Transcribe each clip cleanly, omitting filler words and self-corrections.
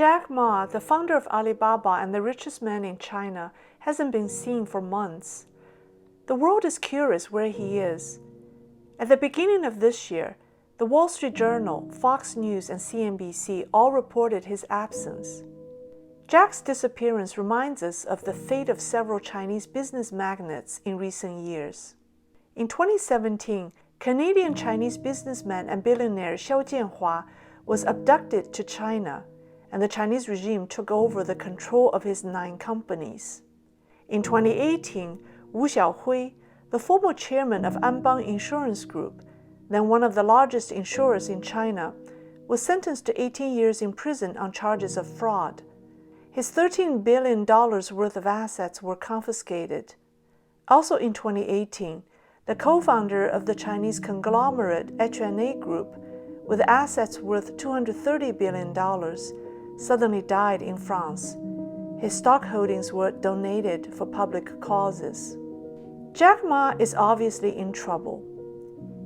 Jack Ma, the founder of Alibaba and the richest man in China, hasn't been seen for months. The world is curious where he is. At the beginning of this year, the Wall Street Journal, Fox News, and CNBC all reported his absence. Jack's disappearance reminds us of the fate of several Chinese business magnates in recent years. In 2017, Canadian Chinese businessman and billionaire Xiao Jianhua was abducted to China, and the Chinese regime took over the control of his 9 companies. In 2018, Wu Xiaohui, the former chairman of Anbang Insurance Group, then one of the largest insurers in China, was sentenced to 18 years in prison on charges of fraud. His $13 billion worth of assets were confiscated. Also in 2018, the co-founder of the Chinese conglomerate HNA Group, with assets worth $230 billion, suddenly died in France. His stock holdings were donated for public causes. Jack Ma is obviously in trouble.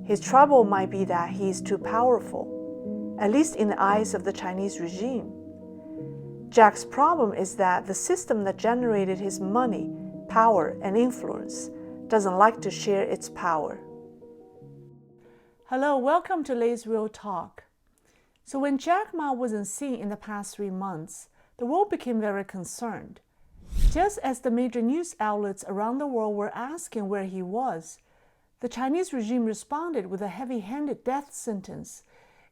His trouble might be that he is too powerful, at least in the eyes of the Chinese regime. Jack's problem is that the system that generated his money, power, and influence doesn't like to share its power. Hello, welcome to Lay's Real Talk. So when Jack Ma wasn't seen in the past 3 months, the world became very concerned. Just as the major news outlets around the world were asking where he was, the Chinese regime responded with a heavy-handed death sentence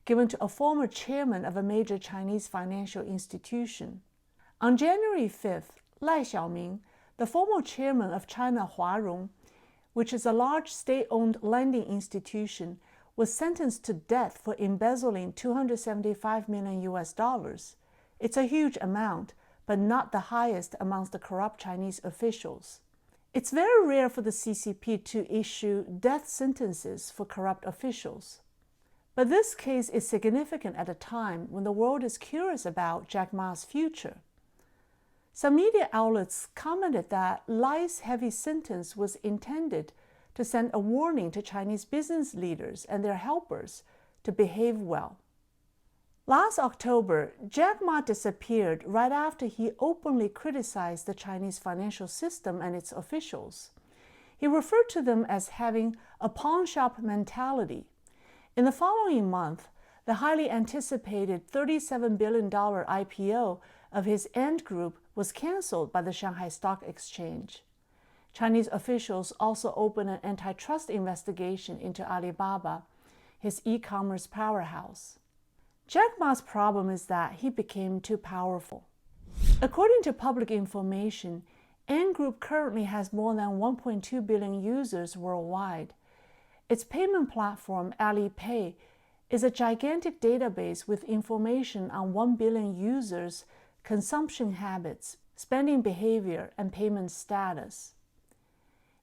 given to a former chairman of a major Chinese financial institution. On January 5th, Lai Xiaoming, the former chairman of China Huarong, which is a large state-owned lending institution, was sentenced to death for embezzling $275 million. It's a huge amount, but not the highest amongst the corrupt Chinese officials. It's very rare for the CCP to issue death sentences for corrupt officials. But this case is significant at a time when the world is curious about Jack Ma's future. Some media outlets commented that Lai's heavy sentence was intended to send a warning to Chinese business leaders and their helpers to behave well. Last October, Jack Ma disappeared right after he openly criticized the Chinese financial system and its officials. He referred to them as having a pawn shop mentality. In the following month, the highly anticipated $37 billion IPO of his Ant Group was canceled by the Shanghai Stock Exchange. Chinese officials also opened an antitrust investigation into Alibaba, his e-commerce powerhouse. Jack Ma's problem is that he became too powerful. According to public information, Ant Group currently has more than 1.2 billion users worldwide. Its payment platform, Alipay, is a gigantic database with information on 1 billion users' consumption habits, spending behavior, and payment status.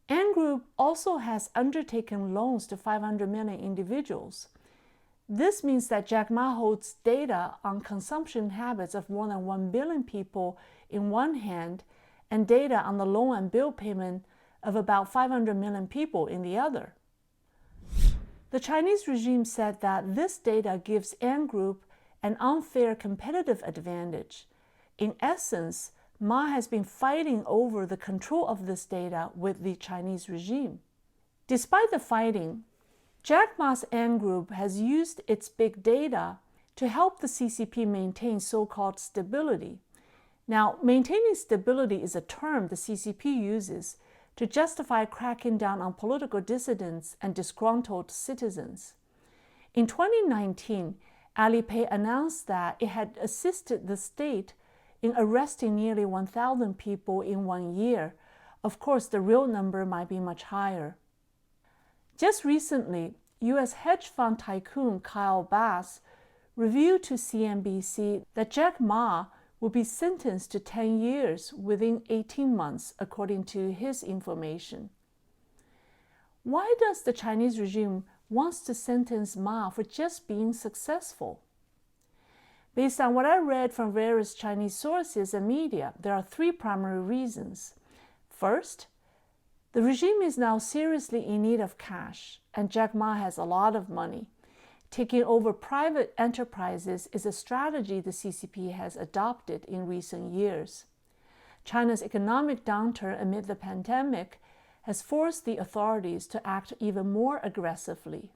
Ant Group also has undertaken loans to 500 million individuals. This means that Jack Ma holds data on consumption habits of more than 1 billion people in one hand and data on the loan and bill payment of about 500 million people in the other. The Chinese regime said that this data gives Ant Group an unfair competitive advantage. In essence, Ma has been fighting over the control of this data with the Chinese regime. Despite the fighting, Jack Ma's Ant Group has used its big data to help the CCP maintain so-called stability. Now, maintaining stability is a term the CCP uses to justify cracking down on political dissidents and disgruntled citizens. In 2019, Alipay announced that it had assisted the state in arresting nearly 1,000 people in 1 year. Of course, the real number might be much higher. Just recently, U.S. hedge fund tycoon Kyle Bass revealed to CNBC that Jack Ma will be sentenced to 10 years within 18 months, according to his information. Why does the Chinese regime want to sentence Ma for just being successful? Based on what I read from various Chinese sources and media, there are 3 primary reasons. First, the regime is now seriously in need of cash, and Jack Ma has a lot of money. Taking over private enterprises is a strategy the CCP has adopted in recent years. China's economic downturn amid the pandemic has forced the authorities to act even more aggressively.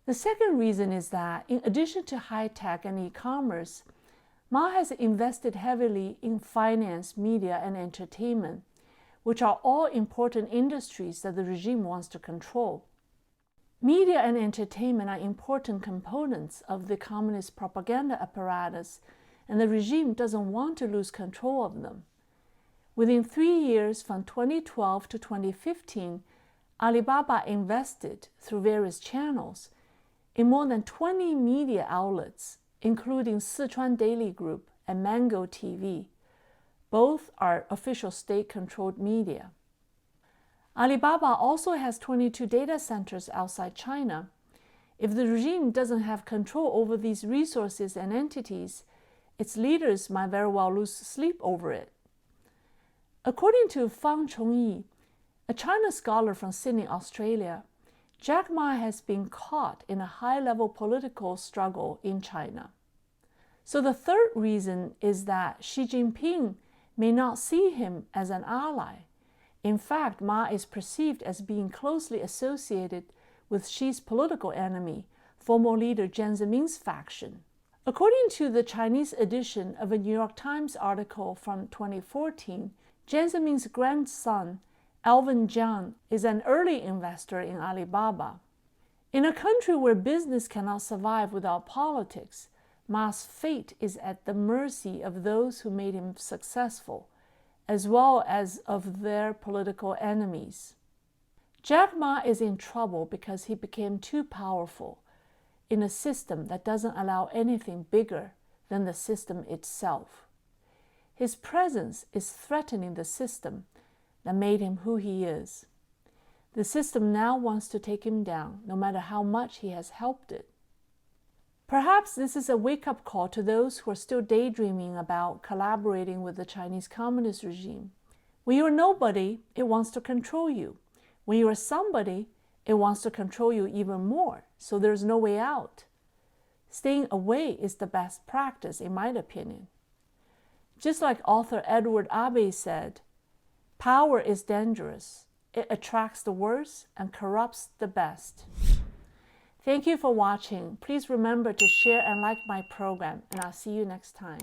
The second reason is that, in addition to high-tech and e-commerce, Ma has invested heavily in finance, media, and entertainment, which are all important industries that the regime wants to control. Media and entertainment are important components of the communist propaganda apparatus, and the regime doesn't want to lose control of them. Within 3 years, from 2012 to 2015, Alibaba invested, through various channels, in more than 20 media outlets, including Sichuan Daily Group and Mango TV. Both are official state-controlled media. Alibaba also has 22 data centers outside China. If the regime doesn't have control over these resources and entities, its leaders might very well lose sleep over it. According to Fang Chongyi, a China scholar from Sydney, Australia, Jack Ma has been caught in a high-level political struggle in China. So the third reason is that Xi Jinping may not see him as an ally. In fact, Ma is perceived as being closely associated with Xi's political enemy, former leader Jiang Zemin's faction. According to the Chinese edition of a New York Times article from 2014, Jiang Zemin's grandson, Alvin Jiang, is an early investor in Alibaba. In a country where business cannot survive without politics, Ma's fate is at the mercy of those who made him successful, as well as of their political enemies. Jack Ma is in trouble because he became too powerful in a system that doesn't allow anything bigger than the system itself. His presence is threatening the system that made him who he is. The system now wants to take him down, no matter how much he has helped it. Perhaps this is a wake-up call to those who are still daydreaming about collaborating with the Chinese Communist regime. When you are nobody, it wants to control you. When you are somebody, it wants to control you even more, so there's no way out. Staying away is the best practice, in my opinion. Just like author Edward Abbey said, power is dangerous. It attracts the worst and corrupts the best. Thank you for watching. Please remember to share and like my program, and I'll see you next time.